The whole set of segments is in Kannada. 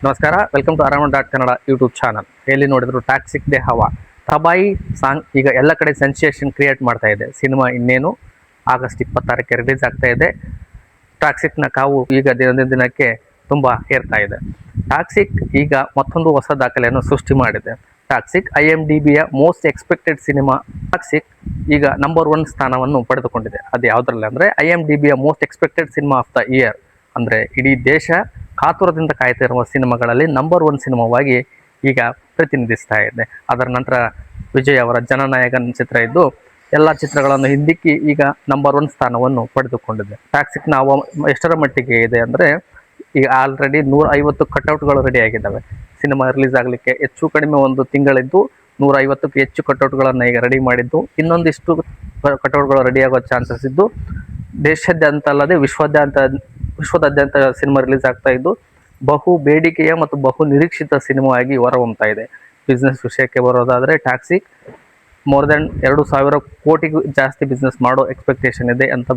ನಮಸ್ಕಾರ, welcome to around.kannada YouTube channel. ಎಲ್ಲಿ ನೋಡಿದ್ರು ಟಾಕ್ಸಿಕ್ ದೇ ಹವಾ. ತಬಾಯಿ ಸಾಂಗ್ ಈಗ ಎಲ್ಲ ಕಡೆ ಸೆನ್ಸೇಷನ್ ಕ್ರಿಯೇಟ್ ಮಾಡ್ತಾ ಇದೆ. ಸಿನಿಮಾ ಇನ್ನೇನು ಆಗಸ್ಟ್ 26ಕ್ಕೆ ರಿಲೀಸ್ ಆಗ್ತಾ ಇದೆ. ಟಾಕ್ಸಿಕ್ನ ಕಾವು ಈಗ ದಿನಕ್ಕೆ ತುಂಬ ಏರ್ತಾ ಇದೆ. ಟಾಕ್ಸಿಕ್ ಈಗ ಮತ್ತೊಂದು ಹೊಸ ದಾಖಲೆಯನ್ನು ಸೃಷ್ಟಿ ಮಾಡಿದೆ. ಟಾಕ್ಸಿಕ್ IMDBಯ ಮೋಸ್ಟ್ ಎಕ್ಸ್ಪೆಕ್ಟೆಡ್ ಸಿನಿಮಾ. ಟಾಕ್ಸಿಕ್ ಈಗ ನಂಬರ್ 1 ಸ್ಥಾನವನ್ನು ಪಡೆದುಕೊಂಡಿದೆ. ಅದು ಯಾವುದರಲ್ಲಿ ಅಂದರೆ IMDBಯ most expected cinema of the year. ಅಂದರೆ ಇಡೀ ದೇಶ ಕಾತುರದಿಂದ ಕಾಯ್ತಾ ಇರುವ ಸಿನಿಮಾಗಳಲ್ಲಿ ನಂಬರ್ 1 ಸಿನಿಮಾವಾಗಿ ಈಗ ಪ್ರತಿನಿಧಿಸ್ತಾ ಇದೆ. ಅದರ ನಂತರ ವಿಜಯ್ ಅವರ ಜನನಾಯಕನ್ ಚಿತ್ರ ಇದ್ದು ಎಲ್ಲ ಚಿತ್ರಗಳನ್ನು ಹಿಂದಿಕ್ಕಿ ಈಗ ನಂಬರ್ 1 ಸ್ಥಾನವನ್ನು ಪಡೆದುಕೊಂಡಿದೆ. ಟಾಕ್ಸಿಕ್ನ ಎಷ್ಟರ ಮಟ್ಟಿಗೆ ಇದೆ ಅಂದರೆ ಈಗ ಆಲ್ರೆಡಿ 150 ಕಟ್ಔಟ್ಗಳು ರೆಡಿ ಆಗಿದ್ದಾವೆ. ಸಿನಿಮಾ ರಿಲೀಸ್ ಆಗಲಿಕ್ಕೆ ಹೆಚ್ಚು ಕಡಿಮೆ ಒಂದು ತಿಂಗಳಿದ್ದು 150ಕ್ಕೂ ಹೆಚ್ಚು ಕಟ್ಔಟ್ಗಳನ್ನು ಈಗ ರೆಡಿ ಮಾಡಿದ್ದು, ಇನ್ನೊಂದಿಷ್ಟು ಕಟ್ಔಟ್ಗಳು ರೆಡಿ ಆಗೋ ಚಾನ್ಸಸ್ ಇದ್ದು, ದೇಶಾದ್ಯಂತ ಅಲ್ಲದೆ ವಿಶ್ವದಾದ್ಯಂತ ಸಿನಿಮಾ ರಿಲೀಸ್ ಆಗ್ತಾ ಇದ್ದು ಬಹು ಬೇಡಿಕೆಯ ಮತ್ತು ಬಹು ನಿರೀಕ್ಷಿತ ಸಿನಿಮಾವಾಗಿ ಹೊರಹೊಮ್ತಾ ಇದೆ. ಬಿಸ್ನೆಸ್ ವಿಷಯಕ್ಕೆ ಬರೋದಾದರೆ ಟಾಕ್ಸಿಕ್ ಮೋರ್ ದೆನ್ 2,000 ಕೋಟಿಗೂ ಜಾಸ್ತಿ ಬಿಸ್ನೆಸ್ ಮಾಡೋ ಎಕ್ಸ್ಪೆಕ್ಟೇಷನ್ ಇದೆ ಅಂತ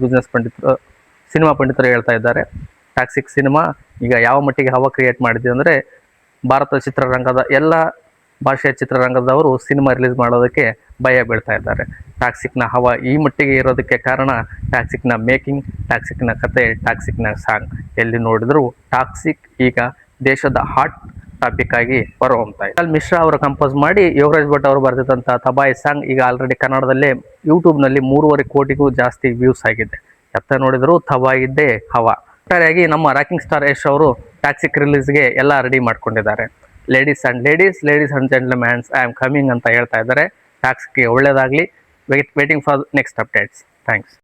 ಸಿನಿಮಾ ಪಂಡಿತರು ಹೇಳ್ತಾ ಇದ್ದಾರೆ. ಟಾಕ್ಸಿಕ್ ಸಿನಿಮಾ ಈಗ ಯಾವ ಮಟ್ಟಿಗೆ ಹವಾ ಕ್ರಿಯೇಟ್ ಮಾಡಿದೆ ಅಂದರೆ ಭಾರತ ಚಿತ್ರರಂಗದ ಎಲ್ಲ ಭಾಷೆಯ ಚಿತ್ರರಂಗದವರು ಸಿನಿಮಾ ರಿಲೀಸ್ ಮಾಡೋದಕ್ಕೆ ಭಯ ಬೀಳ್ತಾ ಇದ್ದಾರೆ. ಟಾಕ್ಸಿಕ್ನ ಹವಾ ಈ ಮಟ್ಟಿಗೆ ಇರೋದಕ್ಕೆ ಕಾರಣ ಟಾಕ್ಸಿಕ್ನ ಮೇಕಿಂಗ್, ಟಾಕ್ಸಿಕ್ನ ಕತೆ, ಟಾಕ್ಸಿಕ್ನ ಸಾಂಗ್. ಎಲ್ಲಿ ನೋಡಿದ್ರು ಟಾಕ್ಸಿಕ್ ಈಗ ದೇಶದ ಹಾಟ್ ಟಾಪಿಕ್ ಆಗಿ ಹೊರಹೊಮ್ತಾ ಇದೆ. ಮಿಶ್ರಾ ಅವರು ಕಂಪೋಸ್ ಮಾಡಿ ಯೋಗರಾಜ್ ಭಟ್ ಅವರು ಬರೆದಿದ್ದಂಥ ತಬಾಯಿ ಸಾಂಗ್ ಈಗ ಆಲ್ರೆಡಿ ಕನ್ನಡದಲ್ಲೇ ಯೂಟ್ಯೂಬ್ನಲ್ಲಿ 3.5 ಕೋಟಿಗೂ ಜಾಸ್ತಿ ವ್ಯೂಸ್ ಆಗಿದೆ. ಎತ್ತ ನೋಡಿದ್ರು ತಬಾಯಿದ್ದೇ ಹವಾ. ಒಟ್ಟಾರೆಯಾಗಿ ನಮ್ಮ ರಾಕಿಂಗ್ ಸ್ಟಾರ್ ಯಶ್ ಅವರು ಟಾಕ್ಸಿಕ್ ರಿಲೀಸ್ಗೆ ಎಲ್ಲ ರೆಡಿ ಮಾಡ್ಕೊಂಡಿದ್ದಾರೆ. Ladies and gentlemans, I am coming ಅಂತ ಹೇಳ್ತಾ ಇದ್ದಾರೆ. ಟಾಕ್ಸಿಕ್ಗೆ ಒಳ್ಳೆಯದಾಗಲಿ. Waiting for next updates. Thanks.